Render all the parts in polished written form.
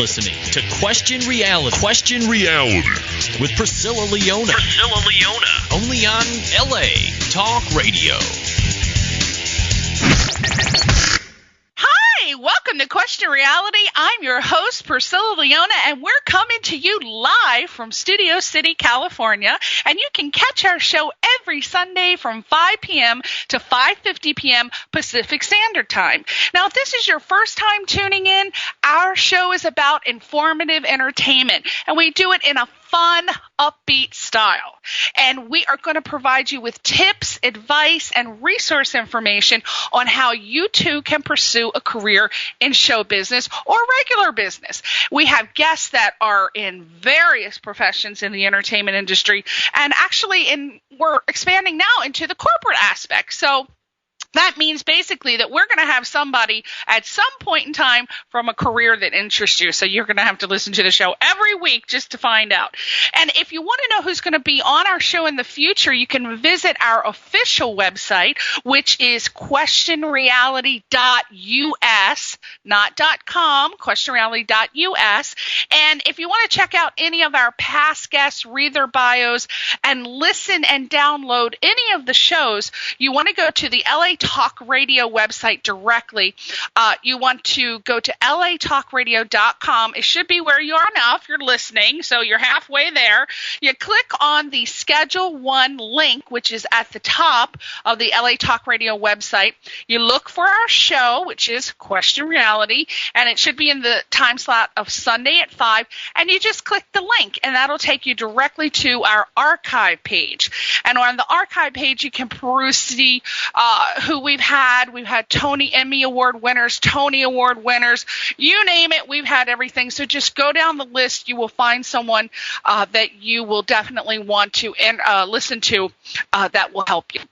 listening to Question Reality. Question Reality with Priscilla Leona. Priscilla Leona. Only on LA Talk Radio. Hi, welcome to Question Reality. I'm your host, Priscilla Leona, and we're coming to you live from Studio City, California. And you can catch our show every Sunday from 5 p.m. to 5:50 p.m. Pacific Standard Time. Now, if this is your first time tuning in, our show is about informative entertainment, and we do it in a fun, upbeat style. And we are going to provide you with tips, advice, and resource information on how you too can pursue a career in show business or regular business. We have guests that are in various professions in the entertainment industry, and actually we're expanding now into the corporate aspect. So that means basically that we're going to have somebody at some point in time from a career that interests you. So you're going to have to listen to the show every week just to find out. And if you want to know who's going to be on our show in the future, you can visit our official website, which is questionreality.us, not .com, questionreality.us. And if you want to check out any of our past guests, read their bios, and listen and download any of the shows, you want to go to the LA Talk Radio website directly. You want to go to latalkradio.com. It should be where you are now if you're listening, so you're halfway there. You click on the Schedule 1 link, which is at the top of the LA Talk Radio website. You look for our show, which is Question Reality, and it should be in the time slot of Sunday at 5, and you just click the link, and that'll take you directly to our archive page. And on the archive page, you can peruse the who we've had. We've had EMMY Award winners, Tony Award winners, you name it, we've had everything. So just go down the list. You will find someone that you will definitely want to listen to that will help you.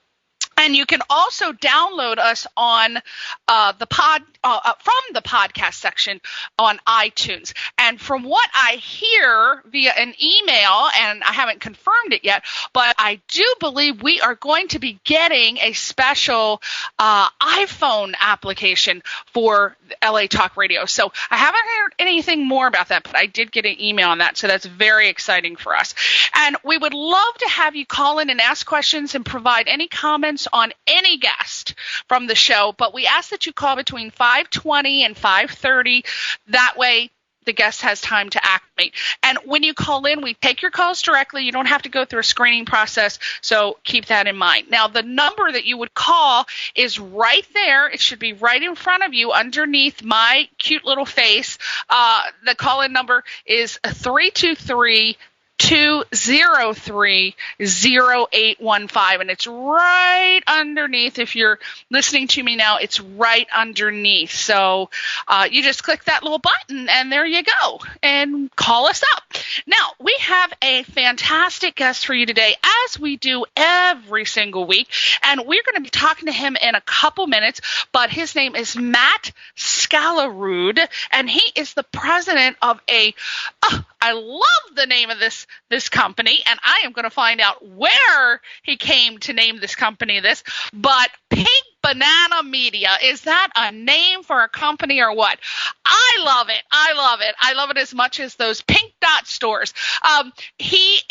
And you can also download us on from the podcast section on iTunes. And from what I hear via an email, and I haven't confirmed it yet, but I do believe we are going to be getting a special iPhone application for LA Talk Radio. So I haven't heard anything more about that, but I did get an email on that. So that's very exciting for us. And we would love to have you call in and ask questions and provide any comments on any guest from the show, but we ask that you call between 5:20 and 5:30. That way the guest has time to acclimate. And when you call in, we take your calls directly. You don't have to go through a screening process, so keep that in mind. Now, the number that you would call is right there. It should be right in front of you underneath my cute little face. The call-in number is 323-203-0815, and it's right underneath. If you're listening to me now, it's right underneath. So you just click that little button, and there you go, and call us up. Now, we have a fantastic guest for you today, as we do every single week, and we're going to be talking to him in a couple minutes, but his name is Matt SKALLERUD, and he is the president of I love the name of this company, and I am going to find out where he came to name this company this, but Pink Banana Media. Is that a name for a company or what? I love it. I love it. I love it as much as those Pink Dot stores. He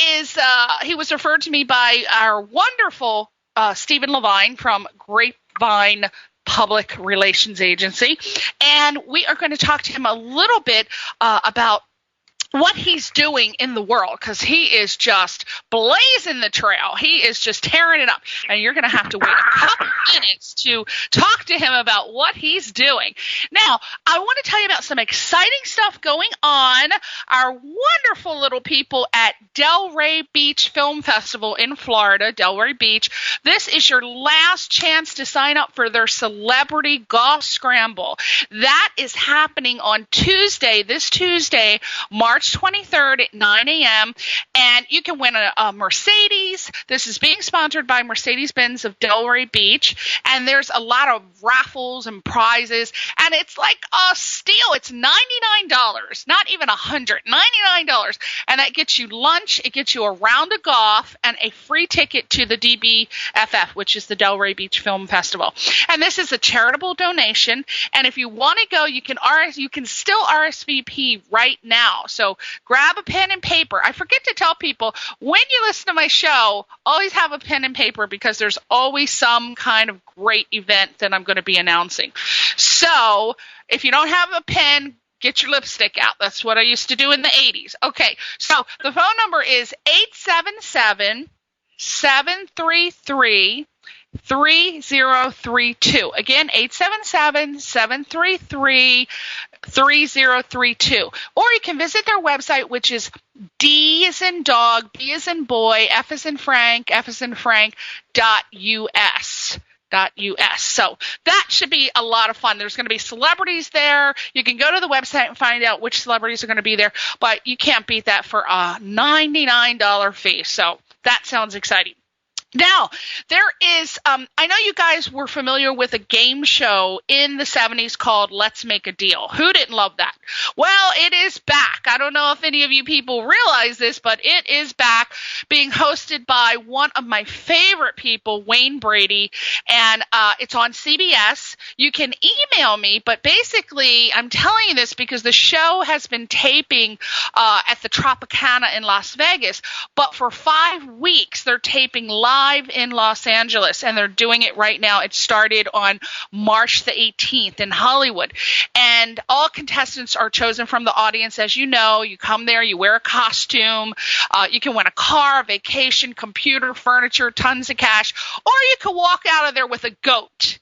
was referred to me by our wonderful Stephen Levine from Grapevine Public Relations Agency, and we are going to talk to him a little bit about what he's doing in the world, because he is just blazing the trail. He is just tearing it up, and you're going to have to wait a couple minutes to talk to him about what he's doing. Now, I want to tell you about some exciting stuff going on. Our wonderful little people at Delray Beach Film Festival in Florida, Delray Beach. This is your last chance to sign up for their Celebrity Golf Scramble. That is happening on this Tuesday, March 23rd at 9 a.m., and you can win a Mercedes. This is being sponsored by Mercedes-Benz of Delray Beach, and there's a lot of raffles and prizes, and it's like a steal. It's $99, not even $100, $99, and that gets you lunch, it gets you a round of golf, and a free ticket to the DBFF, which is the Delray Beach Film Festival. And this is a charitable donation, and if you want to go, you can still RSVP right now. So grab a pen and paper. I forget to tell people, when you listen to my show, always have a pen and paper, because there's always some kind of great event that I'm going to be announcing. So if you don't have a pen, get your lipstick out. That's what I used to do in the 80s. Okay, so the phone number is 877-733-3032. Again, 877-733-3032. Or you can visit their website, which is D as in dog, B as in boy, F as in Frank, F as in Frank, .us. So that should be a lot of fun. There's going to be celebrities there. You can go to the website and find out which celebrities are going to be there, but you can't beat that for a $99 fee. So that sounds exciting. Now, there is, I know you guys were familiar with a game show in the 70s called Let's Make a Deal. Who didn't love that? Well, it is back. I don't know if any of you people realize this, but it is back, being hosted by one of my favorite people, Wayne Brady, and it's on CBS. You can email me, but basically, I'm telling you this because the show has been taping at the Tropicana in Las Vegas, but for 5 weeks, they're taping live in Los Angeles, and they're doing it right now. It started on March the 18th in Hollywood, and all contestants are chosen from the audience. As you know, you come there, you wear a costume, you can win a car, a vacation, computer, furniture, tons of cash, or you can walk out of there with a goat.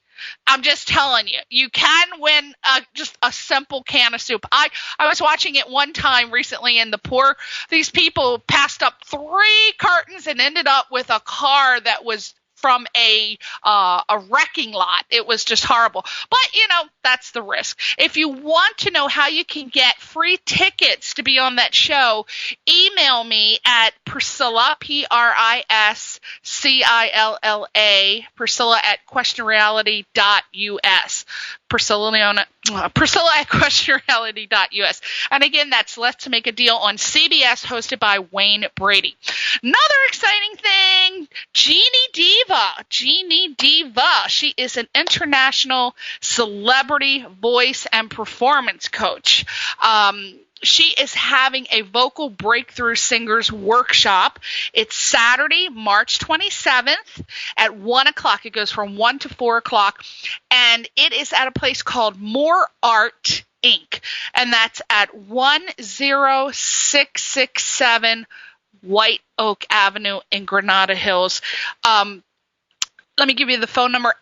I'm just telling you, you can win just a simple can of soup. I was watching it one time recently, and these people passed up 3 cartons and ended up with a car that was from a wrecking lot. It was just horrible. But, that's the risk. If you want to know how you can get free tickets to be on that show, email me at Priscilla, Priscilla, Priscilla at questionreality.us. Priscilla Leona, Priscilla at questionreality.us. And again, that's Let's Make a Deal on CBS, hosted by Wayne Brady. Another exciting thing, Jeannie Diva. She is an international celebrity voice and performance coach. She is having a vocal breakthrough singers workshop. It's Saturday, March 27th at 1 o'clock. It goes from 1 to 4 o'clock. And it is at a place called More Art Inc. And that's at 10667 White Oak Avenue in Granada Hills. Let me give you the phone number,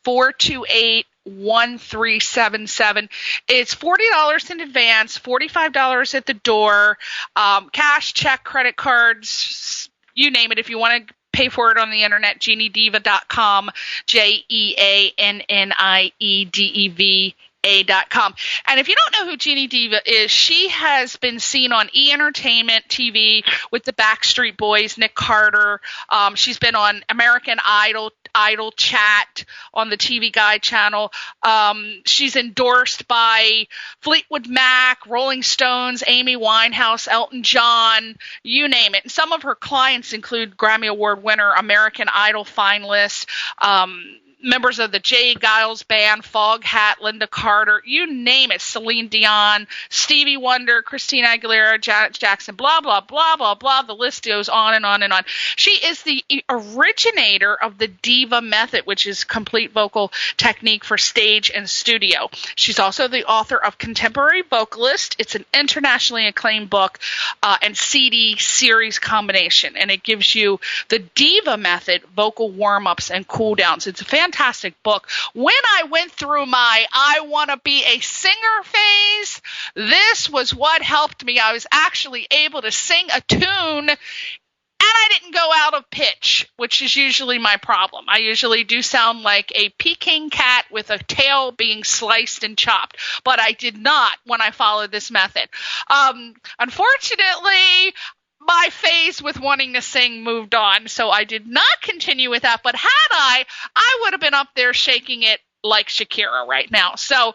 818-428-1377. It's $40 in advance, $45 at the door, cash, check, credit cards, you name it. If you want to pay for it on the internet, JeannieDiva.com, JeannieDeva.com. And if you don't know who Jeannie Diva is, she has been seen on E! Entertainment TV with the Backstreet Boys, Nick Carter. She's been on American Idol Chat on the TV Guide channel. She's endorsed by Fleetwood Mac, Rolling Stones, Amy Winehouse, Elton John, you name it. And some of her clients include Grammy Award winner, American Idol finalist, members of the Jay Giles Band, Foghat, Linda Carter, you name it, Celine Dion, Stevie Wonder, Christina Aguilera, Janet Jackson, blah, blah, blah, blah, blah. The list goes on and on and on. She is the originator of the Diva Method, which is complete vocal technique for stage and studio. She's also the author of Contemporary Vocalist. It's an internationally acclaimed book and CD series combination, and it gives you the Diva Method vocal warm-ups and cool-downs. It's a fantastic book. When I went through my I want to be a singer phase, this was what helped me. I was actually able to sing a tune, and I didn't go out of pitch, which is usually my problem. I usually do sound like a Peking cat with a tail being sliced and chopped, but I did not when I followed this method. Unfortunately, my phase with wanting to sing moved on, so I did not continue with that. But had I would have been up there shaking it like Shakira right now. So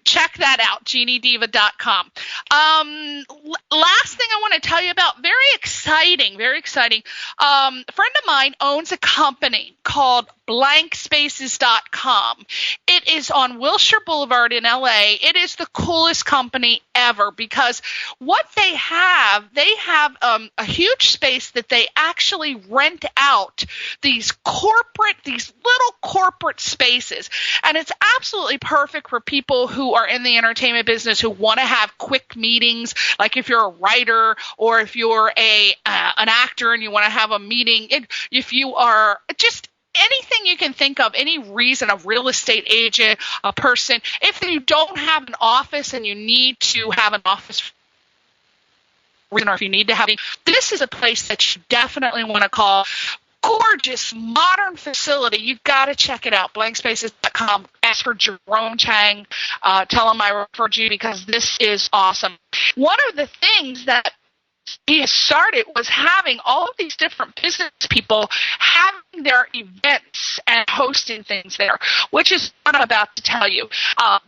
check that out, GenieDiva.com. Last thing I want to tell you about, very exciting. A friend of mine owns a company called blankspaces.com. It is on Wilshire Boulevard in LA. It is the coolest company ever because what they have a huge space that they actually rent out these little corporate spaces. And it's absolutely perfect for people who are in the entertainment business who want to have quick meetings, like if you're a writer or if you're an actor and you want to have a meeting, if you are just anything you can think of, any reason, a real estate agent, a person, if you don't have an office and you need to have an office, or if you need to have, this is a place that you definitely want to call. Gorgeous, modern facility. You've got to check it out. Blankspaces.com. Ask for Jerome Chang. Tell him I referred you because this is awesome. One of the things that he started was having all of these different business people having their events and hosting things there, which is what I'm about to tell you.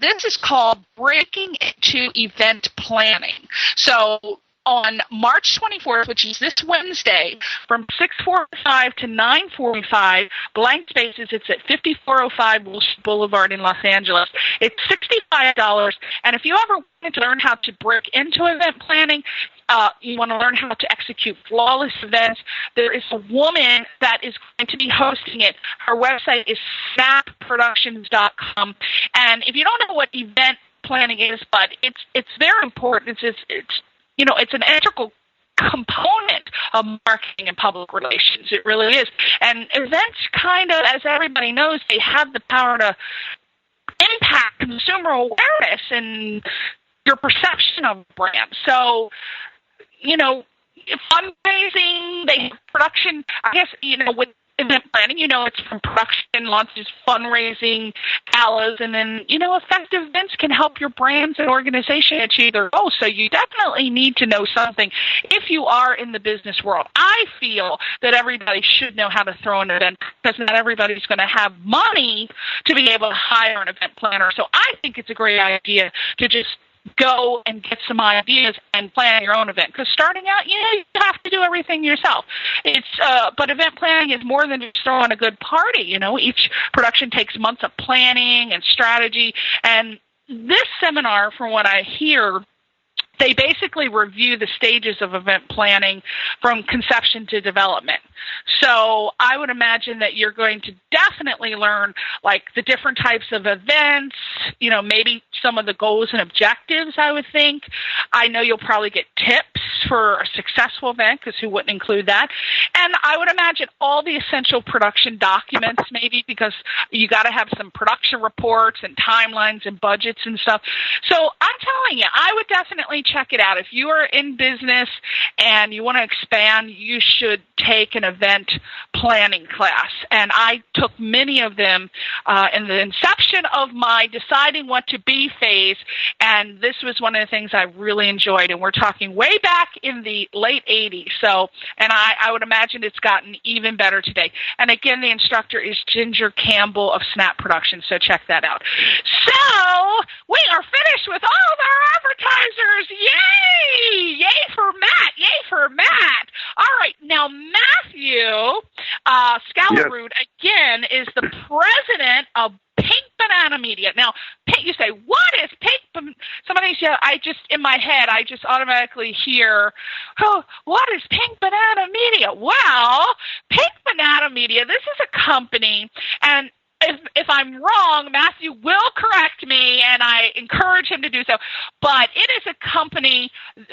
This is called Breaking Into Event Planning. So on March 24th, which is this Wednesday, from 6:45 to 9:45, Blank Spaces, it's at 5405 Wilshire Boulevard in Los Angeles. It's $65, and if you ever wanted to learn how to break into event planning, you want to learn how to execute flawless events, there is a woman that is going to be hosting it. Her website is snapproductions.com, and if you don't know what event planning is, but it's very important. It's an integral component of marketing and public relations. It really is. And events kind of, as everybody knows, they have the power to impact consumer awareness and your perception of a brand. So, fundraising, they have production, I guess, with event planning, it's from production, launches, fundraising, galas, and then, effective events can help your brands and organization achieve their goals. So you definitely need to know something if you are in the business world. I feel that everybody should know how to throw an event because not everybody's going to have money to be able to hire an event planner. So I think it's a great idea to just go and get some ideas and plan your own event. Because starting out, you have to do everything yourself. But event planning is more than just throwing a good party. Each production takes months of planning and strategy. And this seminar, from what I hear, they basically review the stages of event planning from conception to development. So I would imagine that you're going to definitely learn like the different types of events, maybe some of the goals and objectives, I would think. I know you'll probably get tips for a successful event because who wouldn't include that? And I would imagine all the essential production documents maybe because you got to have some production reports and timelines and budgets and stuff. So I'm telling you, I would definitely check it out. If you are in business and you want to expand, you should take an event planning class. And I took many of them in the inception of my deciding what to be phase, and this was one of the things I really enjoyed. And we're talking way back in the late 80s. So, and I would imagine it's gotten even better today. And again, the instructor is Ginger Campbell of Snap Productions, so check that out. So, we are finished with all of our advertisers. Yay! Yay for Matt! Yay for Matt! All right, now Matthew SKALLERUD, again, is the president of Pink Banana Media. Now, you say, what is Pink? Somebody said, in my head, I just automatically hear, what is Pink Banana Media? Well, Pink Banana Media, this is a company, and if I'm wrong, Matthew will correct me, and I encourage him to do so. But it is a company,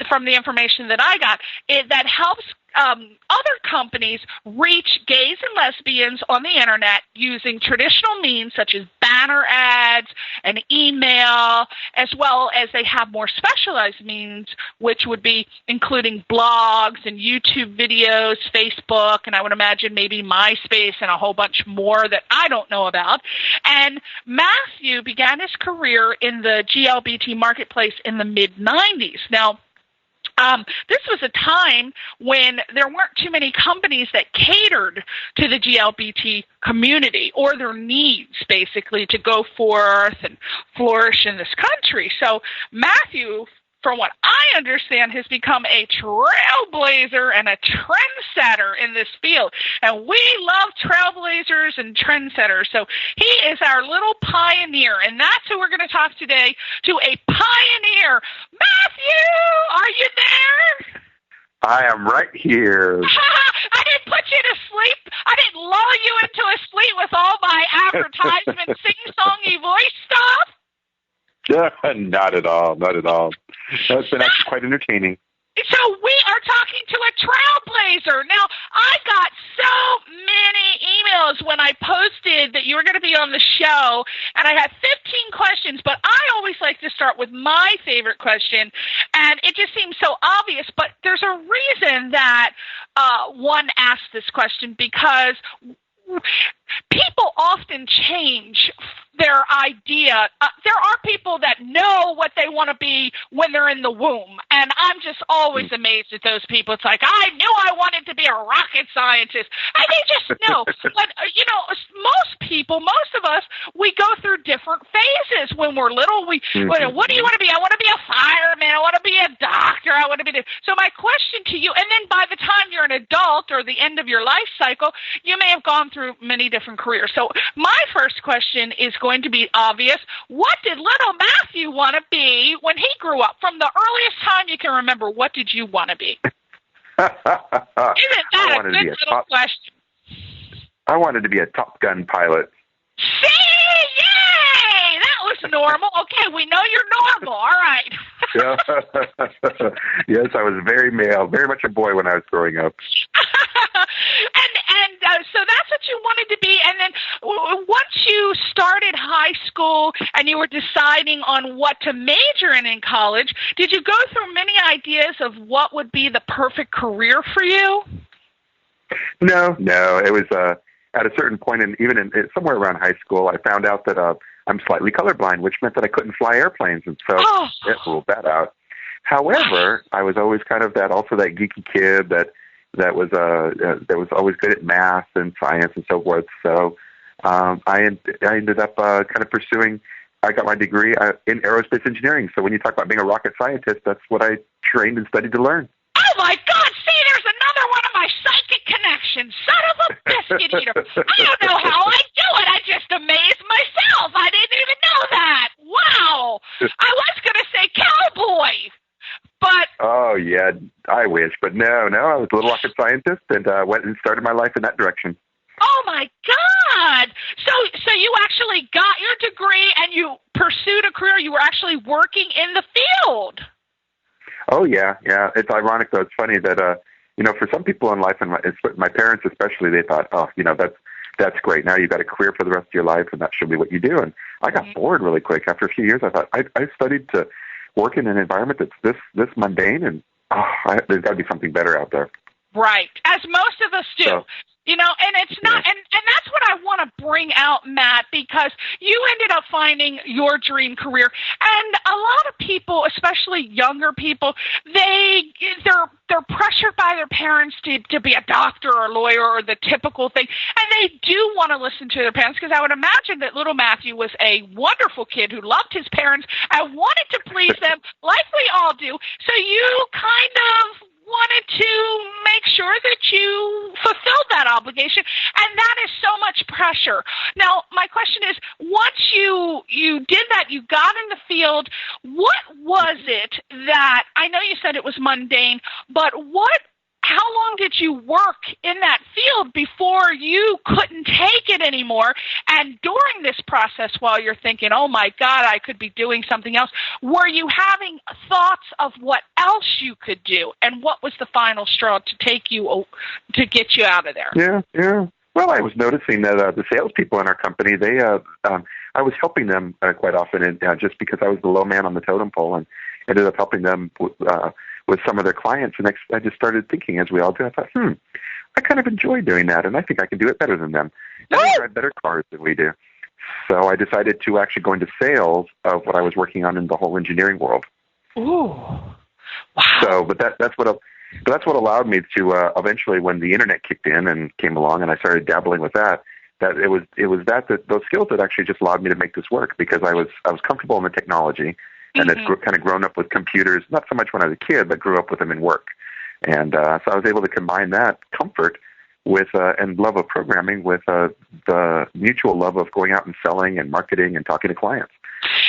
from the information that I got, that helps other companies reach gays and lesbians on the internet using traditional means such as banner ads and email, as well as they have more specialized means, which would be including blogs and YouTube videos, Facebook, and I would imagine maybe MySpace and a whole bunch more that I don't know about. And Matthew began his career in the GLBT marketplace in the mid-90s. Now, This was a time when there weren't too many companies that catered to the GLBT community or their needs, basically, to go forth and flourish in this country. So Matthew, from what I understand, has become a trailblazer and a trendsetter in this field. And we love trailblazers and trendsetters. So he is our little pioneer, and that's who we're going to talk today to, a pioneer. Matthew, are you there? I am right here. I didn't put you to sleep. I didn't lull you into a sleep with all my advertisement sing-songy voice stuff. Not at all. Not at all. That's been actually quite entertaining. So we are talking to a trailblazer. Now, I got so many emails when I posted that you were going to be on the show, and I had 15 questions, but I always like to start with my favorite question, and it just seems so obvious, but there's a reason that one asked this question, because people often change their idea. There are people that know what they want to be when they're in the womb, and I'm just always amazed at those people. It's like, I knew I wanted to be a rocket scientist, and they just know. But, you know, most of us, we go through different phases. When we're little, what do you want to be? I want to be a fireman. I want to be a doctor. I want to be So my question to you, and then by the time you're an adult or the end of your life cycle, you may have gone through many different careers. So my first question is going to be obvious. What did little Matthew want to be when he grew up? From the earliest time you can remember, what did you want to be? Isn't that a good little question? I wanted to be a Top Gun pilot. See? Yay! That was normal. Okay, we know you're normal. All right. Yes, I was very male, very much a boy when I was growing up. So that's what you wanted to be. And then once you started high school and you were deciding on what to major in college, did you go through many ideas of what would be the perfect career for you? No. It was at a certain point, and even somewhere around high school, I found out that I'm slightly colorblind, which meant that I couldn't fly airplanes, and so it ruled that out. However, I was always kind of that geeky kid that was always good at math and science and so forth. So I ended up kind of pursuing. I got my degree in aerospace engineering. So when you talk about being a rocket scientist, that's what I trained and studied to learn. Oh my God! See, there's another one of my psychic connections. Son of a biscuit eater! I don't know how I do it. I just amazed myself. I didn't even know that. Wow! I was going to say cowboy. But oh yeah, I wish, but no, I was a little rocket scientist and went and started my life in that direction. Oh my God! So you actually got your degree and you pursued a career. You were actually working in the field. Oh yeah. It's ironic though. It's funny that for some people in life, and my parents especially, they thought, that's great. Now you've got a career for the rest of your life, and that should be what you do. And I got bored really quick. After a few years, I thought I studied to work in an environment that's this mundane, and there's got to be something better out there. Right, as most of us do. So, and it's not, and that's what I want to bring out, Matt, because you ended up finding your dream career, and a lot of people, especially younger people, they're pressured by their parents to be a doctor or a lawyer or the typical thing, and they do want to listen to their parents, because I would imagine that little Matthew was a wonderful kid who loved his parents and wanted to please them, like we all do. So you kind of wanted to make sure that you fulfilled that obligation, and that is so much pressure. Now, my question is, once you did that, you got in the field, what was it that, I know you said it was mundane, but how long did you work in that field before you couldn't take it anymore? And during this process, while you're thinking, oh my God, I could be doing something else, were you having thoughts of what else you could do? And what was the final straw to get you out of there? Yeah. Well, I was noticing that the salespeople in our company, I was helping them quite often, and just because I was the low man on the totem pole, and ended up helping them with some of their clients. And I just started thinking, as we all do, I thought, I kind of enjoy doing that, and I think I can do it better than them. And they drive better cars than we do. So I decided to actually go into sales of what I was working on in the whole engineering world. Ooh. Wow. So, but that's what allowed me to eventually, when the internet kicked in and came along, and I started dabbling with that. That it was those skills that actually just allowed me to make this work, because I was comfortable in the technology, and had kind of grown up with computers, not so much when I was a kid, but grew up with them in work. And so I was able to combine that comfort with and love of programming with the mutual love of going out and selling and marketing and talking to clients.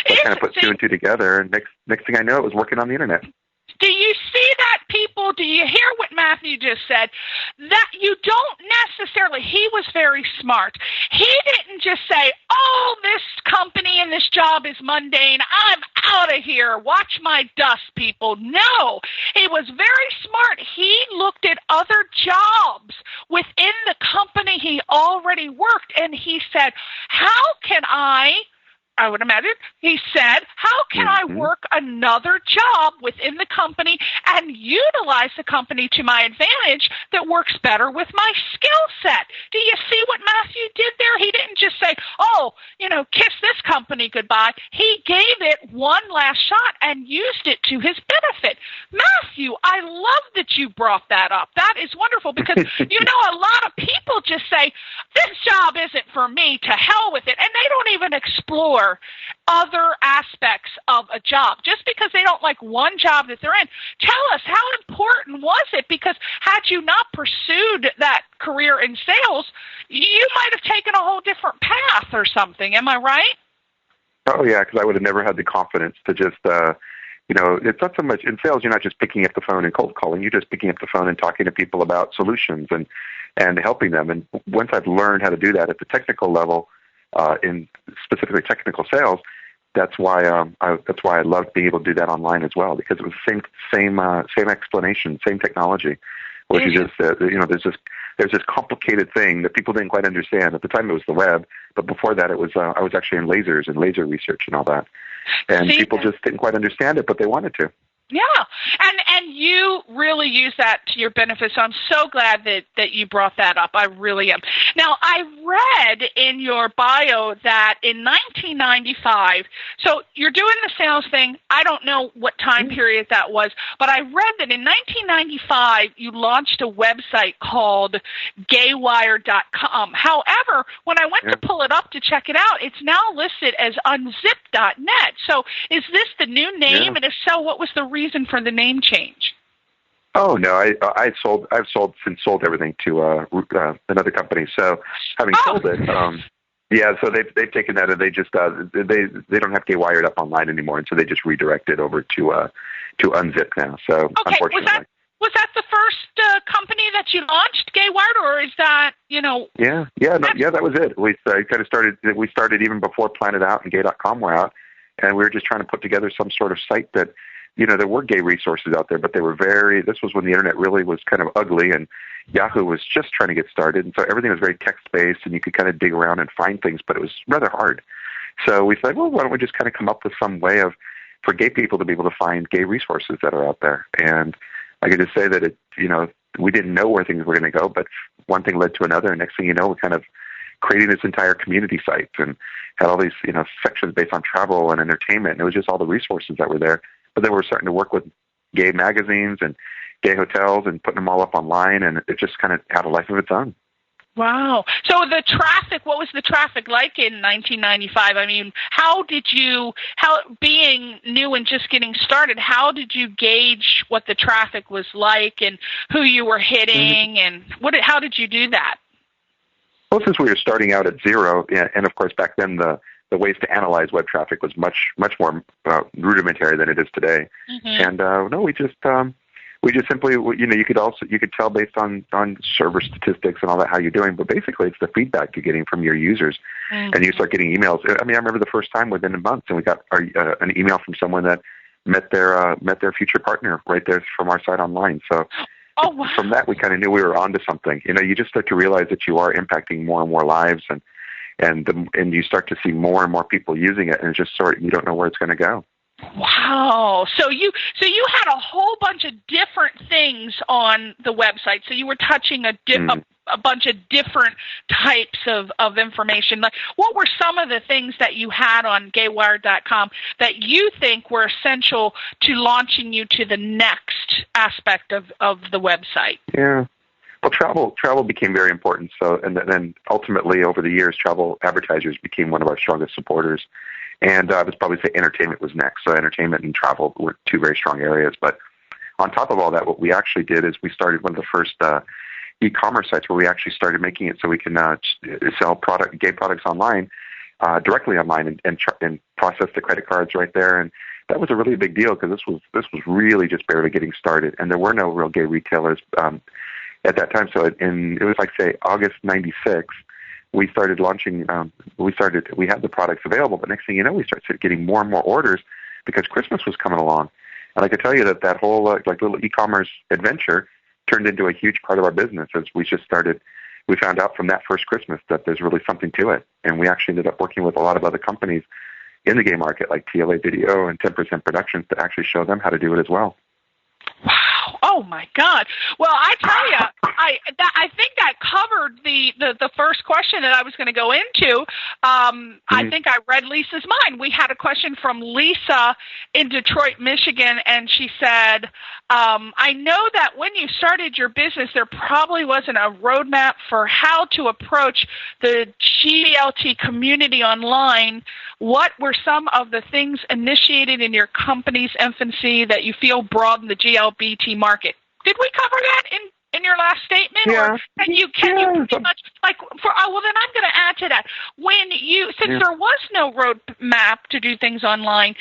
So I kind of put two and two together, and next thing I know, it was working on the internet. Do you see that, people? Do you hear what Matthew just said? That you don't necessarily, he was very smart. He didn't just say, oh, this company and this job is mundane. I'm out of here. Watch my dust, people. No, he was very smart. He looked at other jobs within the company he already worked, and he said, how can I would imagine, he said, how can I work another job within the company and utilize the company to my advantage that works better with my skill set? Do you see what Matthew did there? He didn't just say, oh, kiss this company goodbye. He gave it one last shot and used it to his benefit. Matthew, I love that you brought that up. That is wonderful, because, a lot of people just say, this job isn't for me, to hell with it, and they don't even explore other aspects of a job just because they don't like one job that they're in. Tell us, how important was it? Because had you not pursued that career in sales, you might have taken a whole different path or something. Am I right? Oh, yeah, because I would have never had the confidence to just, it's not so much in sales, you're not just picking up the phone and cold calling. You're just picking up the phone and talking to people about solutions and helping them. And once I've learned how to do that at the technical level, in specifically technical sales, that's why I loved being able to do that online as well, because it was the same explanation, same technology, which is just there's this complicated thing that people didn't quite understand. At the time, it was the web, but before that, it was I was actually in lasers and laser research and all that, and people just didn't quite understand it, but they wanted to. Yeah, and you really use that to your benefit, so I'm so glad that you brought that up. I really am. Now, I read in your bio that in 1995, so you're doing the sales thing. I don't know what time period that was, but I read that in 1995, you launched a website called gaywire.com. However, when I went to pull it up to check it out, it's now listed as unzip.net. So is this the new name? Yeah. And if so, what was the reason for the name change? Oh no, I've sold everything to another company. So having sold it, so they've taken that and they just they don't have Gaywired up online anymore, and so they just redirected over to Unzip now. So unfortunately, was that the first company that you launched, Gaywired, or is that Yeah, that was it. We kind of started. We started even before Planet Out and Gay.com were out, and we were just trying to put together some sort of site that. There were gay resources out there, but they were this was when the internet really was kind of ugly, and Yahoo was just trying to get started. And so everything was very text-based, and you could kind of dig around and find things, but it was rather hard. So we said, well, why don't we just kind of come up with some way for gay people to be able to find gay resources that are out there. And I could just say that we didn't know where things were going to go, but one thing led to another, and next thing you know, we're kind of creating this entire community site and had all these, sections based on travel and entertainment. And it was just all the resources that were there. But then we're starting to work with gay magazines and gay hotels and putting them all up online, and it just kind of had a life of its own. Wow. So the traffic, what was the traffic like in 1995? I mean, being new and just getting started, how did you gauge what the traffic was like and who you were hitting, and how did you do that? Well, since we were starting out at zero, and of course back then the ways to analyze web traffic was much more rudimentary than it is today. And we just simply, you could tell based on server statistics and all that how you're doing, but basically it's the feedback you're getting from your users, and you start getting emails. I mean, I remember the first time within a month, and we got an email from someone that met their future partner right there from our site online. So. Oh, wow. From that, we kind of knew we were onto something. You just start to realize that you are impacting more and more lives, and you start to see more and more people using it, and it's just you don't know where it's going to go. Wow. So you had a whole bunch of different things on the website. So you were touching a a bunch of different types of information. Like, what were some of the things that you had on GayWire.com that you think were essential to launching you to the next aspect of the website? Yeah. Well, travel became very important. So, and then ultimately over the years, travel advertisers became one of our strongest supporters. And I would probably say entertainment was next. So entertainment and travel were two very strong areas. But on top of all that, what we actually did is we started one of the first e-commerce sites where we actually started making it so we can sell gay products online, directly online, and process the credit cards right there. And that was a really big deal because this was really just barely getting started, and there were no real gay retailers at that time. So it was like, say, August '96. We started launching. We had the products available, but next thing you know, we started getting more and more orders because Christmas was coming along. And I can tell you that whole little e-commerce adventure turned into a huge part of our business as we just started. We found out from that first Christmas that there's really something to it, and we actually ended up working with a lot of other companies in the gay market, like TLA Video and 10% Productions, to actually show them how to do it as well. Wow! Oh my God! Well, I tell you, I think that covered the first question that I was going to go into. I think I read Lisa's mind. We had a question from Lisa in Detroit, Michigan, and she said, I know that when you started your business, there probably wasn't a roadmap for how to approach the GLT community online. What were some of the things initiated in your company's infancy that you feel broadened the GLBT market? Did we cover that in your last statement? Yeah. Or can you pretty much, like, well, then I'm going to add to that. Since there was no roadmap to do things online,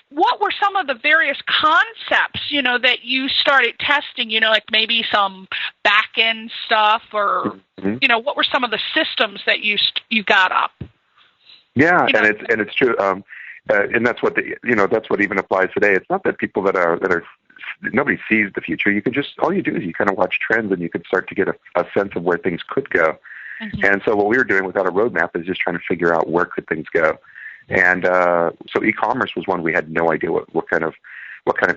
what were some of the various concepts, that you started testing, like maybe some back-end stuff or, what were some of the systems that you got up? Yeah, and it's true. And that's what that's what even applies today. It's not that people that are nobody sees the future. You can all you do is you kind of watch trends, and you can start to get a sense of where things could go. And so what we were doing without a roadmap is just trying to figure out where could things go. And so e-commerce was one we had no idea what kind of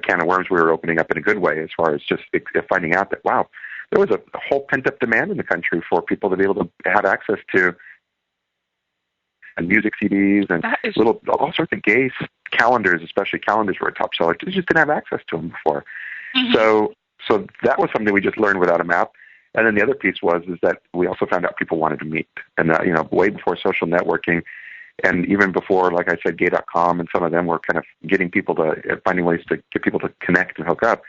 can of worms we were opening up in a good way, as far as just finding out that, wow, there was a whole pent-up demand in the country for people to be able to have access to and music CDs and all sorts of gay calendars, especially calendars were a top seller. You just didn't have access to them before. So that was something we just learned without a map. And then the other piece is that we also found out people wanted to meet. And way before social networking, and even before, like I said, gay.com, and some of them were kind of getting people to finding ways to get people to connect and hook up.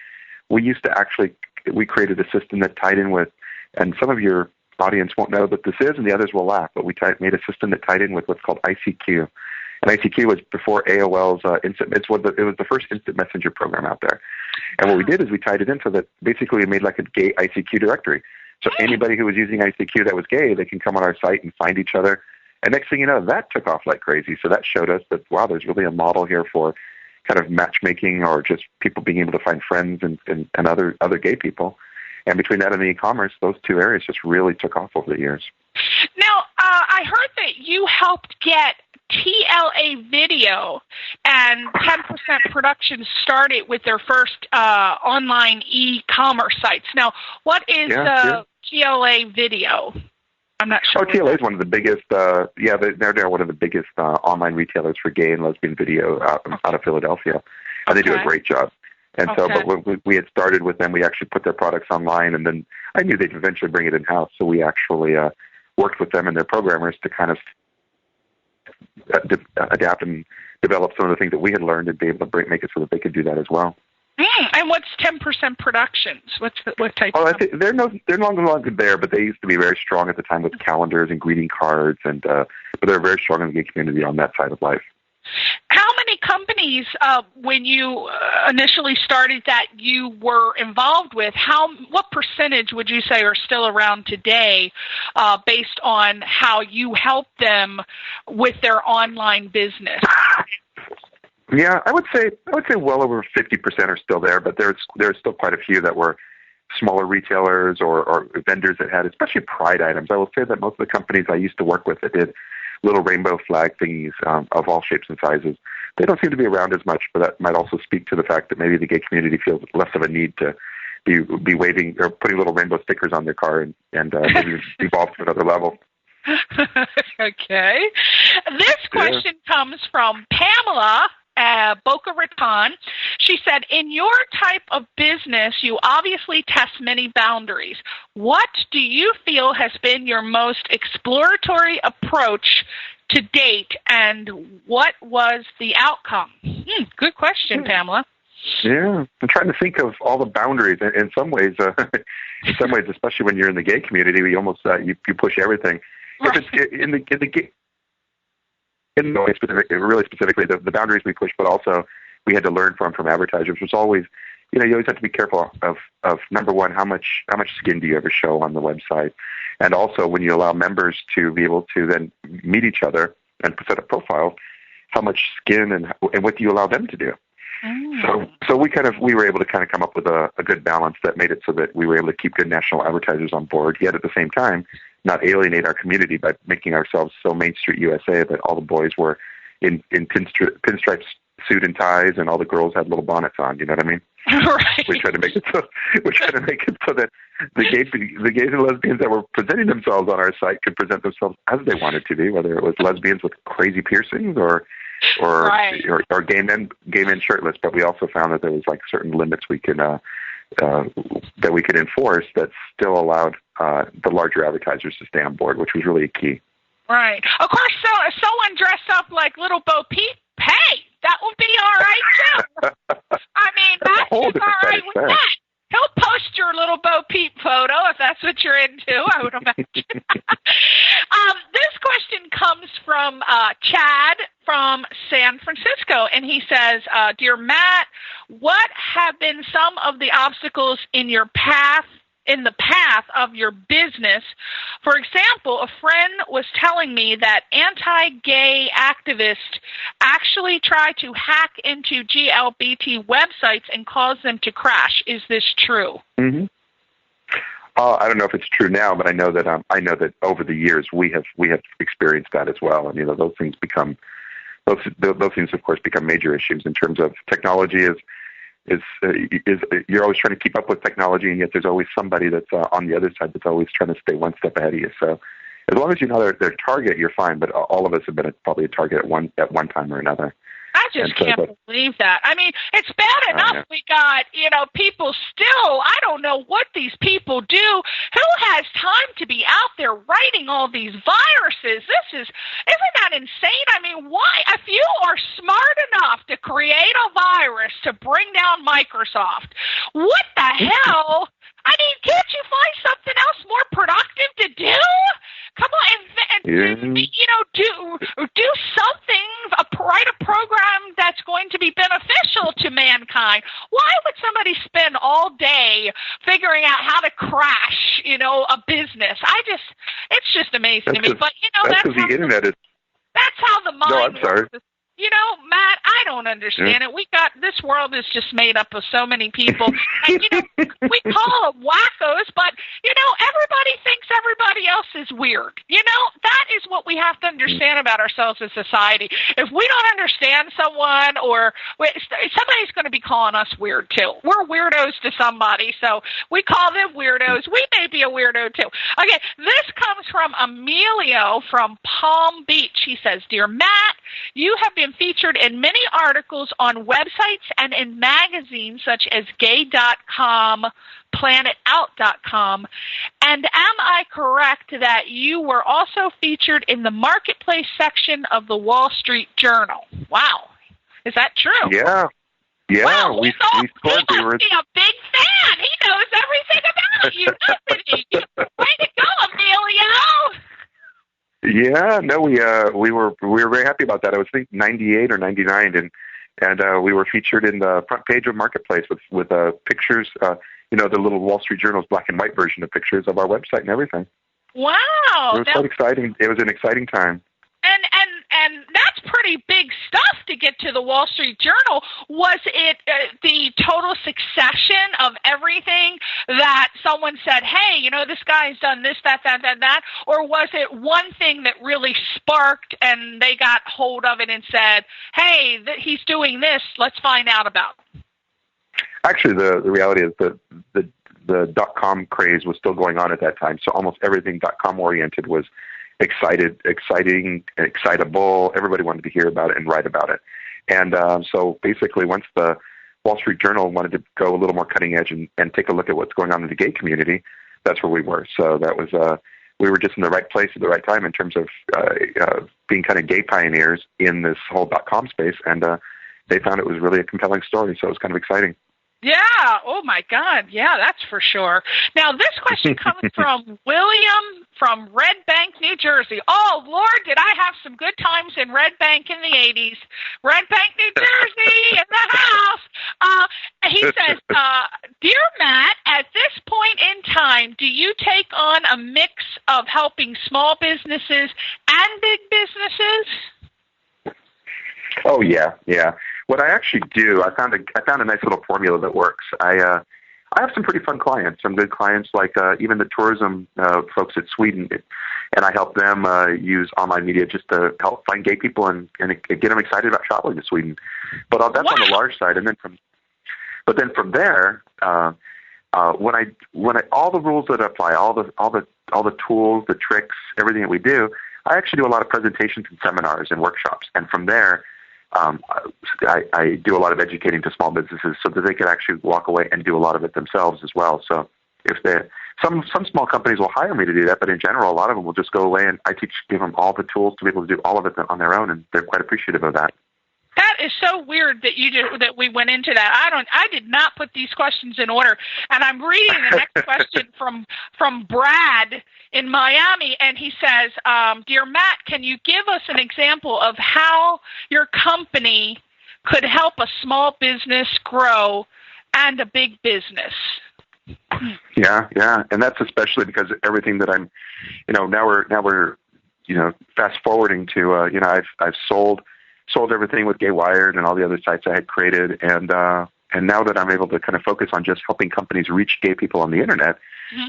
We created a system that tied in with, and some of your audience won't know what this is, and the others will laugh, but we made a system that tied in with what's called ICQ. And ICQ was before AOL's it was the first instant messenger program out there. And what we did is we tied it in so that basically we made like a gay ICQ directory. So anybody who was using ICQ that was gay, they can come on our site and find each other. And next thing you know, that took off like crazy. So that showed us that, wow, there's really a model here for kind of matchmaking, or just people being able to find friends and other gay people. And between that and the e-commerce, those two areas just really took off over the years. Now, I heard that you helped get TLA Video and 10% Productions started with their first online e-commerce sites. Now, what is TLA Video? I'm not sure. TLA is one of the biggest. They're one of the biggest online retailers for gay and lesbian video out of Philadelphia, and they do a great job. And so, but when we had started with them, we actually put their products online, and then I knew they'd eventually bring it in-house. So we actually worked with them and their programmers to kind of adapt and develop some of the things that we had learned and be able to make it so that they could do that as well. And what's 10% Productions? What type? I think they're no longer there, but they used to be very strong at the time with calendars and greeting cards, and but they're very strong in the gay community on that side of life. How many companies, when you initially started that, you were involved with? What percentage would you say are still around today, based on how you helped them with their online business? Yeah, I would say well over 50% are still there, but there's still quite a few that were smaller retailers or vendors that had, especially pride items. I will say that most of the companies I used to work with that did little rainbow flag thingies of all shapes and sizes, they don't seem to be around as much, but that might also speak to the fact that maybe the gay community feels less of a need to be waving or putting little rainbow stickers on their car and maybe evolve to another level. Okay. This question comes from Pamela Boca Raton. She said, in your type of business, you obviously test many boundaries. What do you feel has been your most exploratory approach to date, and what was the outcome? Good question, Pamela. Yeah, I'm trying to think of all the boundaries. In some ways, especially when you're in the gay community, you almost you push everything. Right. If it's in the gay, really specifically, the boundaries we push, but also we had to learn from advertisers. Was always, you always have to be careful of number one, how much skin do you ever show on the website, and also when you allow members to be able to then meet each other and set up profiles, how much skin and what do you allow them to do? So we were able to kind of come up with a good balance that made it so that we were able to keep good national advertisers on board, yet at the same time not alienate our community by making ourselves so Main Street USA that all the boys were in pinstripe suit and ties, and all the girls had little bonnets on. You know what I mean? Right. We tried to make it so that the gays and lesbians that were presenting themselves on our site could present themselves as they wanted to be, whether it was lesbians with crazy piercings or gay men shirtless. But we also found that there was like certain limits we could that we could enforce that still allowed the larger advertisers to stay on board, which was really key. Right. Of course, so if someone dressed up like Little Bo Peep, hey, that would be all right too. I mean, that's all right with that. He'll post your Little Bo Peep photo if that's what you're into, I would imagine. This question comes from Chad from San Francisco, and he says, Dear Matt, what have been some of the obstacles in the path of your business? For example, a friend was telling me that anti-gay activists actually try to hack into GLBT websites and cause them to crash. Is this true? Mm-hmm. I don't know if it's true now, but I know that over the years we have experienced that as well. And those things of course become major issues in terms of technology. Is you're always trying to keep up with technology, and yet there's always somebody that's on the other side that's always trying to stay one step ahead of you. So as long as you know their target, you're fine. But all of us have been probably a target at one time or another. I just can't believe that. I mean, it's bad enough we got, people still, I don't know what these people do. Who has time to be out there writing all these viruses? Isn't that insane? I mean, why? If you are smart enough to create a virus to bring down Microsoft, what the hell? I mean, can't you find something else more productive to do? Come on, do something, write a program that's going to be beneficial to mankind. Why would somebody spend all day figuring out how to crash, a business? It's just amazing to me. But, that's the internet is. That's how the mind works. No, I'm sorry. Matt, I don't understand it. This world is just made up of so many people. And, we call them wackos, but, everybody thinks everybody else is weird. That is what we have to understand about ourselves as society. If we don't understand someone somebody's going to be calling us weird too. We're weirdos to somebody, so we call them weirdos. We may be a weirdo too. Okay, this comes from Emilio from Palm Beach. He says, Dear Matt, you have been featured in many articles on websites and in magazines such as gay.com, planetout.com, and am I correct that you were also featured in the marketplace section of the Wall Street Journal? Wow. Is that true? Yeah. Yeah, wow, we scored. He must be a big fan. He knows everything about you, doesn't he? Way to go, Emilio. Yeah, no, we were very happy about that. I was thinking 98 or 99, and we were featured in the front page of Marketplace with pictures. The little Wall Street Journal's black and white version of pictures of our website and everything. Wow, it was quite exciting. It was an exciting time. And that's pretty big stuff to get to the Wall Street Journal. Was it the total succession of everything that someone said, hey, this guy's done this, that, or was it one thing that really sparked and they got hold of it and said, hey, he's doing this, let's find out about it? Actually, the reality is that the .com craze was still going on at that time. So almost everything .com oriented was exciting, excitable. Everybody wanted to hear about it and write about it. And so basically, once the Wall Street Journal wanted to go a little more cutting edge and take a look at what's going on in the gay community, that's where we were. So that was we were just in the right place at the right time in terms of being kind of gay pioneers in this whole .com space, and they found it was really a compelling story. So it was kind of exciting. Yeah. Oh, my God. Yeah, that's for sure. Now, this question comes from William from Red Bank, New Jersey. Oh, Lord, did I have some good times in Red Bank in the 80s. Red Bank, New Jersey, in the house. He says, Dear Matt, at this point in time, do you take on a mix of helping small businesses and big businesses? Oh, yeah. What I actually do, I found a nice little formula that works. I have some pretty fun clients, some good clients, like even the tourism folks at Sweden, and I help them use online media just to help find gay people and get them excited about traveling to Sweden. But that's on the large side, and then from there, when I all the rules that apply, all the tools, the tricks, everything that we do, I actually do a lot of presentations and seminars and workshops, and from there. I do a lot of educating to small businesses so that they can actually walk away and do a lot of it themselves as well. So if some small companies will hire me to do that, but in general, a lot of them will just go away and I give them all the tools to be able to do all of it on their own, and they're quite appreciative of that. That is so weird that we went into that. I did not put these questions in order, and I'm reading the next question from Brad in Miami, and he says, Dear Matt, can you give us an example of how your company could help a small business grow and a big business? Yeah, and that's especially because everything that I'm, now we're fast forwarding to, I've sold everything with Gay Wired and all the other sites I had created, and now that I'm able to kind of focus on just helping companies reach gay people on the internet,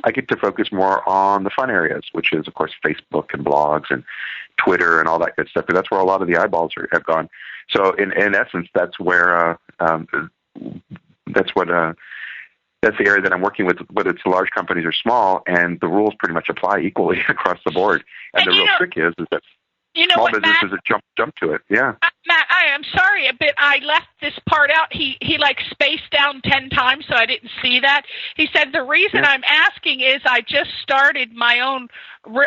I get to focus more on the fun areas, which is, of course, Facebook and blogs and Twitter and all that good stuff, because that's where a lot of the eyeballs have gone. So in essence, that's where that's the area that I'm working with, whether it's large companies or small, and the rules pretty much apply equally across the board. And the real trick is that small businesses that jump to it. Yeah. Matt, I am sorry, but I left this part out. He spaced down 10 times, so I didn't see that. He said, the reason I'm asking is I just started my own,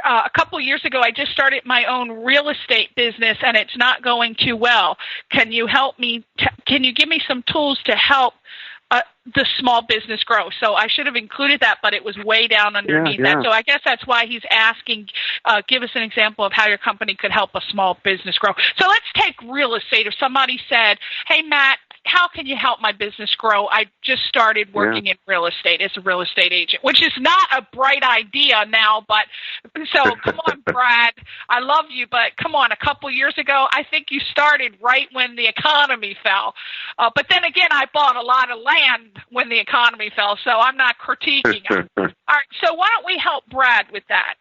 a couple years ago, I just started my own real estate business, and it's not going too well. Can you help me? Can you give me some tools to help the small business grow? So I should have included that, but it was way down underneath that. So I guess that's why he's asking, give us an example of how your company could help a small business grow. So let's take real estate. If somebody said, hey, Matt, how can you help my business grow? I just started working in real estate as a real estate agent, which is not a bright idea now, but so come on, Brad, I love you, but come on, a couple years ago, I think you started right when the economy fell. But then again, I bought a lot of land when the economy fell, so I'm not critiquing it. All right, so why don't we help Brad with that?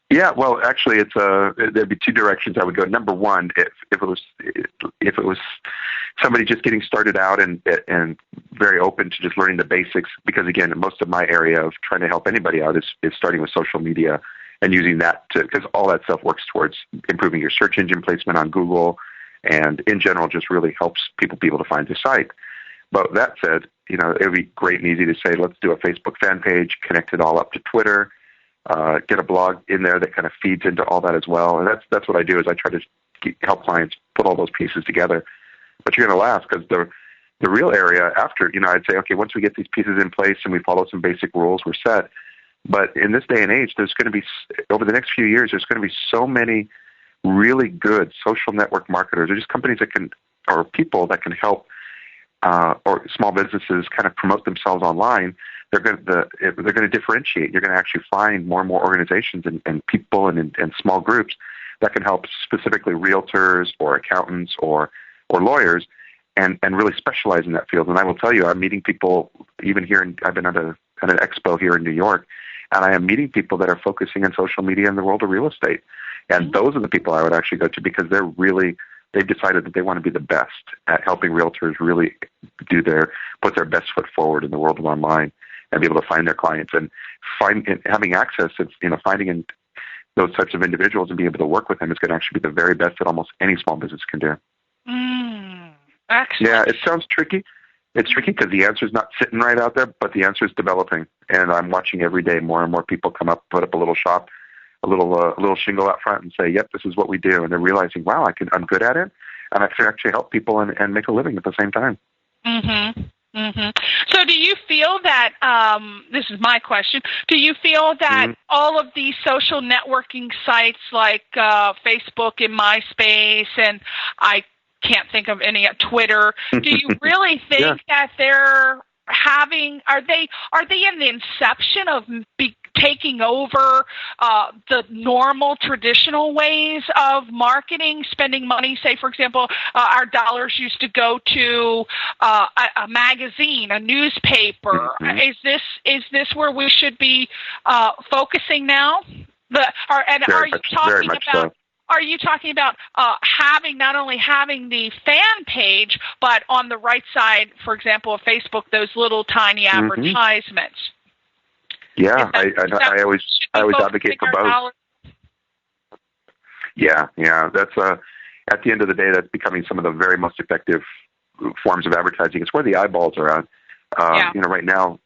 Yeah, well, actually, there'd be two directions I would go. Number one, if it was somebody just getting started out and very open to just learning the basics, because again, most of my area of trying to help anybody out is starting with social media and using that because all that stuff works towards improving your search engine placement on Google, and in general, just really helps people be able to find the site. But that said, it would be great and easy to say, let's do a Facebook fan page, connect it all up to Twitter. Get a blog in there that kind of feeds into all that as well. And that's what I do is I try to help clients put all those pieces together. But you're going to laugh because the real area after, I'd say, okay, once we get these pieces in place and we follow some basic rules, we're set. But in this day and age, there's going to be, over the next few years, there's going to be so many really good social network marketers or just companies that can, or people that can help or small businesses kind of promote themselves online. They're going to differentiate. You're going to actually find more and more organizations and people and small groups that can help specifically realtors or accountants or lawyers and really specialize in that field. And I will tell you, I'm meeting people even here. I've been at an expo here in New York, and I am meeting people that are focusing on social media in the world of real estate. And those are the people I would actually go to because they've decided that they want to be the best at helping realtors really put their best foot forward in the world of online. and be able to find their clients and having access to, finding in those types of individuals and being able to work with them is going to actually be the very best that almost any small business can do. Actually. Yeah, it sounds tricky. It's tricky because the answer is not sitting right out there, but the answer is developing. And I'm watching every day more and more people come up, put up a little shop, a little shingle out front and say, yep, this is what we do. And they're realizing, wow, I'm good at it. And I can actually help people and make a living at the same time. So do you feel that, this is my question, do you feel that all of these social networking sites like Facebook and MySpace, and I can't think of any, Twitter, do you really think that they're are they in the inception of taking over the normal traditional ways of marketing, spending money? Say, for example, our dollars used to go to a magazine, a newspaper. Is this where we should be focusing now? Are you talking about not only having the fan page, but on the right side, for example, of Facebook, those little tiny advertisements? Yeah, I always advocate for both. Yeah, that's at the end of the day, that's becoming some of the very most effective forms of advertising. It's where the eyeballs are at. Right now,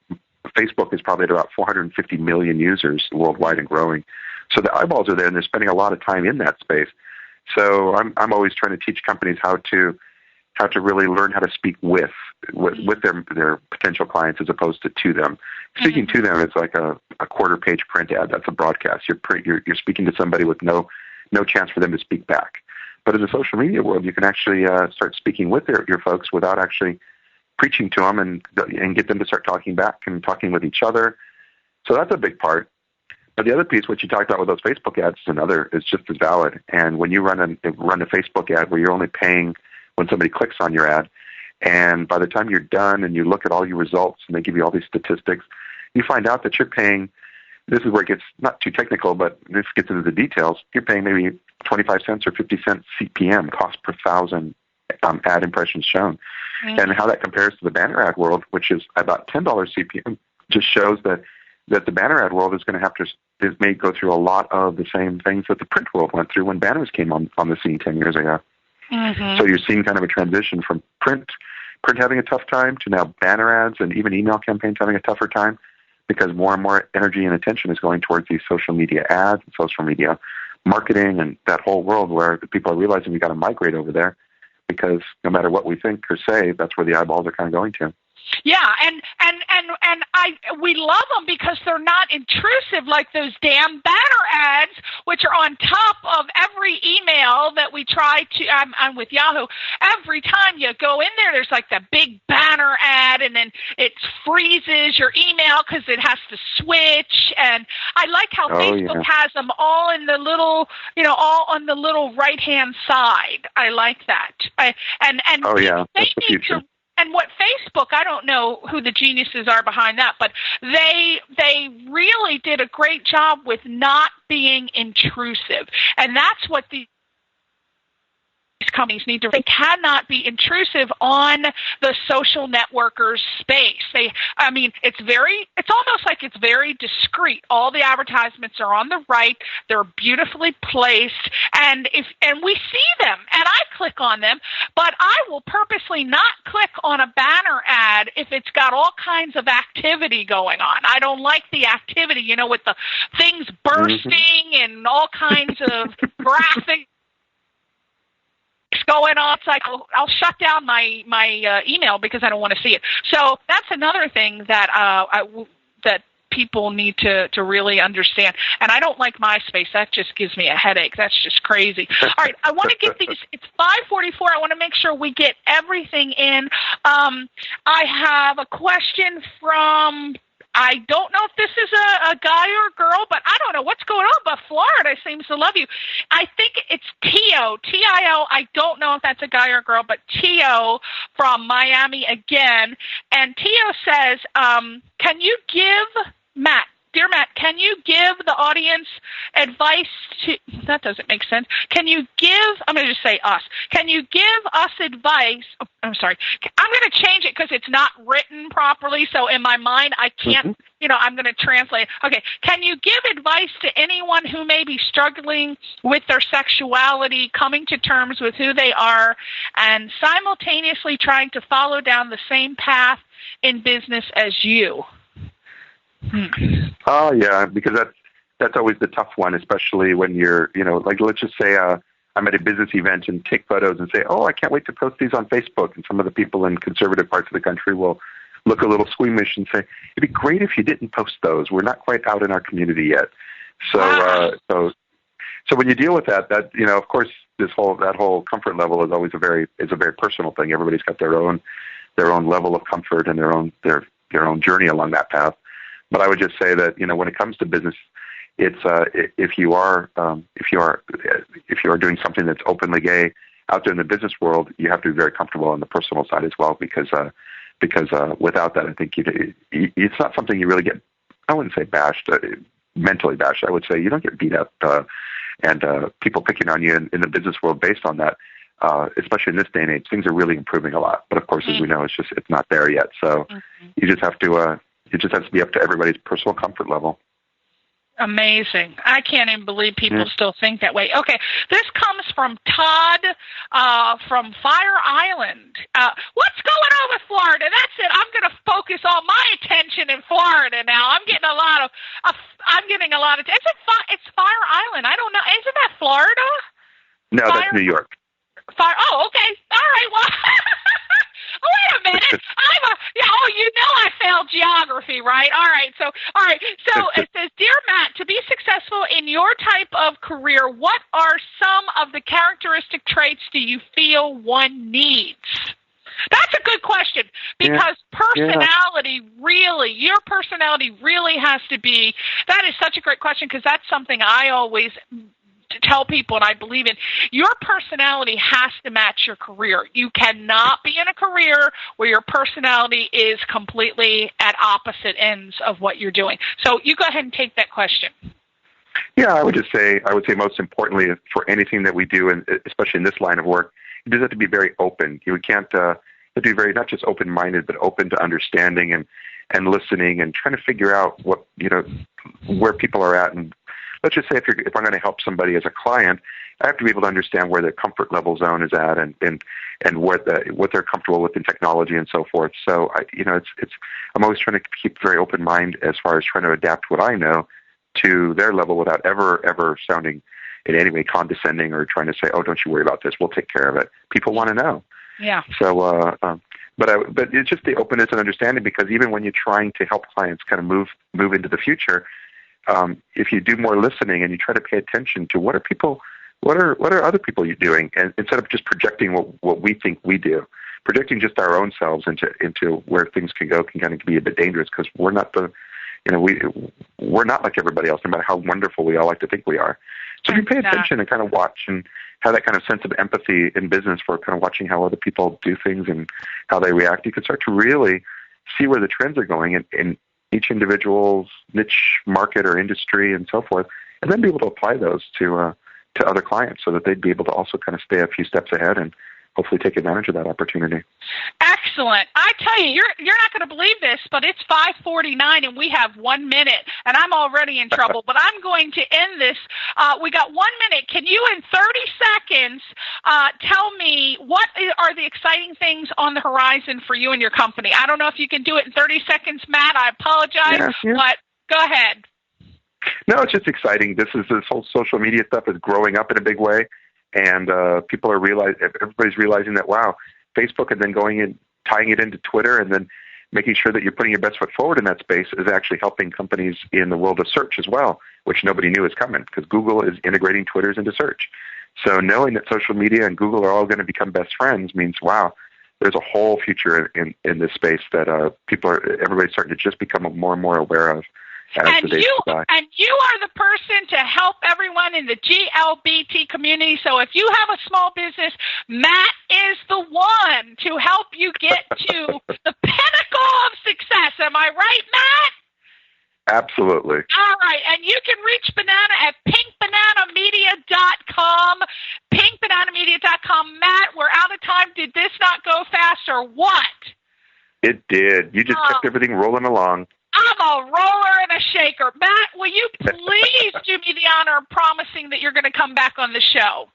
Facebook is probably at about 450 million users worldwide and growing. So the eyeballs are there, and they're spending a lot of time in that space. So I'm always trying to teach companies how to really learn how to speak with their potential clients as opposed to them. Speaking to them is like a quarter-page print ad. That's a broadcast. You're speaking to somebody with no chance for them to speak back. But in the social media world, you can actually start speaking with your folks without actually preaching to them and get them to start talking back and talking with each other. So that's a big part. But the other piece, what you talked about with those Facebook ads, is just as valid. And when you run a Facebook ad where you're only paying when somebody clicks on your ad, and by the time you're done and you look at all your results and they give you all these statistics, you find out that you're paying, this is where it gets not too technical, but this gets into the details, you're paying maybe 25 cents or 50 cents CPM, cost per thousand ad impressions shown. And how that compares to the banner ad world, which is about $10 CPM, just shows that the banner ad world is going to have to may go through a lot of the same things that the print world went through when banners came on the scene 10 years ago. So you're seeing kind of a transition from print having a tough time to now banner ads and even email campaigns having a tougher time because more and more energy and attention is going towards these social media ads and social media marketing and that whole world where the people are realizing we got to migrate over there because no matter what we think or say, that's where the eyeballs are kind of going to. Yeah, and we love them because they're not intrusive like those damn banner ads, which are on top of every email that we try to. I'm with Yahoo. Every time you go in there, there's like the big banner ad, and then it freezes your email because it has to switch. And I like how Facebook has them all in the little, all on the little right-hand side. I like that. That's the future. And what Facebook, I don't know who the geniuses are behind that, but they really did a great job with not being intrusive. And that's what these companies need to. They cannot be intrusive on the social networkers' space. It's almost like it's very discreet. All the advertisements are on the right. They're beautifully placed, and we see them, and I click on them, but I will purposely not click on a banner ad if it's got all kinds of activity going on. I don't like the activity, with the things bursting and all kinds of graphic going on. It's like I'll shut down my email because I don't want to see it. So that's another thing that that people need to really understand. And I don't like MySpace. That just gives me a headache. That's just crazy. All right, I want to get these. It's 5:44. I want to make sure we get everything in. I have a question from. I don't know if this is a guy or a girl, but I don't know what's going on, but Florida seems to love you. I think it's Tio, T-I-O. I don't know if that's a guy or a girl, but Tio from Miami again. And Tio says, can you give Matt Dear Matt, can you give the audience advice to, that doesn't make sense. Can you give, I'm going to just say us. Can you give us advice? Oh, I'm sorry. I'm going to change it because it's not written properly. So in my mind, I can't, I'm going to translate. Okay. Can you give advice to anyone who may be struggling with their sexuality, coming to terms with who they are, and simultaneously trying to follow down the same path in business as you? Oh, yeah, because that's always the tough one, especially when you're, like let's just say I'm at a business event and take photos and say, oh, I can't wait to post these on Facebook. And some of the people in conservative parts of the country will look a little squeamish and say, it'd be great if you didn't post those. We're not quite out in our community yet. So, so when you deal with that, of course, that whole comfort level is always a very personal thing. Everybody's got their own level of comfort and their own journey along that path. But I would just say that, when it comes to business, it's if you are doing something that's openly gay out there in the business world, you have to be very comfortable on the personal side as well, because without that, I think it's not something you really get. I wouldn't say bashed, mentally bashed. I would say you don't get beat up and people picking on you in the business world based on that. Especially in this day and age, things are really improving a lot. But of course, as we know, it's not there yet. So you just have to. It just has to be up to everybody's personal comfort level. Amazing. I can't even believe people still think that way. Okay, this comes from Todd from Fire Island. What's going on with Florida? That's it. I'm going to focus all my attention in Florida now. I'm getting a lot of it's Fire Island. I don't know. Isn't that Florida? No, that's New York. Oh, okay. All right. Well, wait a minute. I failed geography, right? All right. So it says, Dear Matt, to be successful in your type of career, what are some of the characteristic traits do you feel one needs? That's a good question, because personality really, your personality really has to be, that is such a great question, because that's something I always tell people, and I believe in. Your personality has to match your career. You cannot be in a career where your personality is completely at opposite ends of what you're doing. So you go ahead and take that question. Yeah, I would say most importantly, for anything that we do, and especially in this line of work, it does have to be very open. You can't be very, not just open-minded, but open to understanding and listening and trying to figure out what, where people are at. And let's just say if I'm going to help somebody as a client, I have to be able to understand where their comfort level zone is at and what they're comfortable with in technology and so forth. So I'm always trying to keep very open mind as far as trying to adapt what I know to their level without ever sounding in any way condescending or trying to say, oh, don't you worry about this, we'll take care of it. People want to know. Yeah. So, but it's just the openness and understanding, because even when you're trying to help clients kind of move into the future, if you do more listening and you try to pay attention to what are other people doing, and instead of just projecting what we think we do, projecting just our own selves into where things can go can kind of be a bit dangerous, because we're not we're not like everybody else, no matter how wonderful we all like to think we are. So if you pay attention and kind of watch and have that kind of sense of empathy in business for kind of watching how other people do things and how they react, you can start to really see where the trends are going in each individual's niche market or industry and so forth, and then be able to apply those to other clients so that they'd be able to also kind of stay a few steps ahead and hopefully take advantage of that opportunity. Excellent. I tell you, you're not going to believe this, but it's 5:49 and we have 1 minute, and I'm already in trouble, but I'm going to end this. We got 1 minute. Can you, in 30 seconds, tell me what are the exciting things on the horizon for you and your company? I don't know if you can do it in 30 seconds, Matt. I apologize, but go ahead. No, it's just exciting. This whole social media stuff is growing up in a big way. And everybody's realizing that, wow, Facebook, and then going and tying it into Twitter and then making sure that you're putting your best foot forward in that space is actually helping companies in the world of search as well, which nobody knew was coming, because Google is integrating Twitters into search. So knowing that social media and Google are all going to become best friends means, wow, there's a whole future in this space that everybody's starting to just become more and more aware of. And you are the person to help everyone in the GLBT community. So if you have a small business, Matt is the one to help you get to the pinnacle of success. Am I right, Matt? Absolutely. All right, and you can reach Banana at pinkbananamedia.com. Pinkbananamedia.com. Matt, we're out of time. Did this not go fast or what? It did. You just kept everything rolling along. I'm a roller and a shaker. Matt, will you please do me the honor of promising that you're going to come back on the show?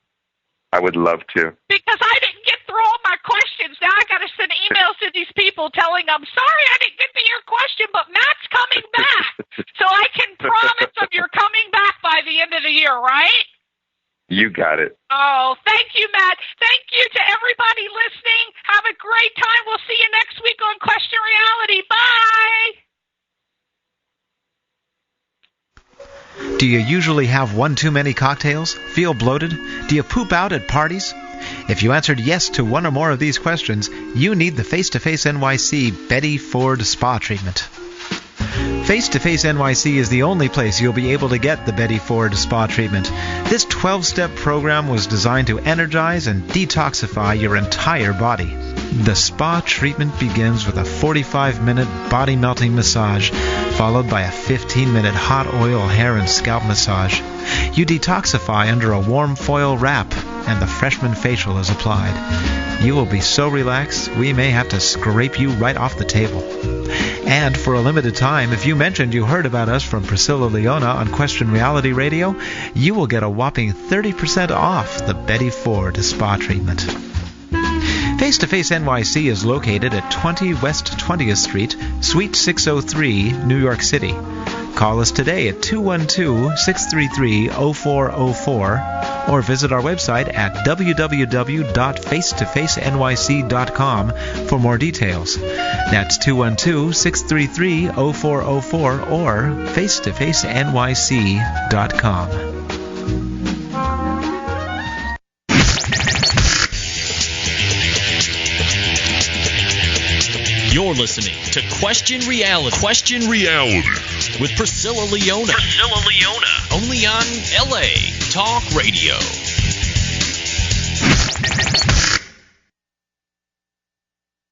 I would love to. Because I didn't get through all my questions. Now I got to send emails to these people telling them, sorry I didn't get to your question, but Matt's coming back. So I can promise them you're coming back by the end of the year, right? You got it. Oh, thank you, Matt. Thank you to everybody listening. Have a great time. We'll see you next week on Question Reality. Bye. Do you usually have one too many cocktails? Feel bloated? Do you poop out at parties? If you answered yes to one or more of these questions, you need the Face-to-Face NYC Betty Ford Spa Treatment. Face-to-Face NYC is the only place you'll be able to get the Betty Ford Spa Treatment. This 12-step program was designed to energize and detoxify your entire body. The spa treatment begins with a 45-minute body-melting massage, followed by a 15-minute hot oil hair and scalp massage. You detoxify under a warm foil wrap, and the freshman facial is applied. You will be so relaxed, we may have to scrape you right off the table. And for a limited time, if you mentioned you heard about us from Priscilla Leona on Question Reality Radio, you will get a whopping 30% off the Betty Ford Spa Treatment. Face-to-Face NYC is located at 20 West 20th Street, Suite 603, New York City. Call us today at 212-633-0404 or visit our website at www.facetofacenyc.com for more details. That's 212-633-0404 or facetofacenyc.com. You're listening to Question Reality. Question Reality with Priscilla Leona. Only on LA Talk Radio.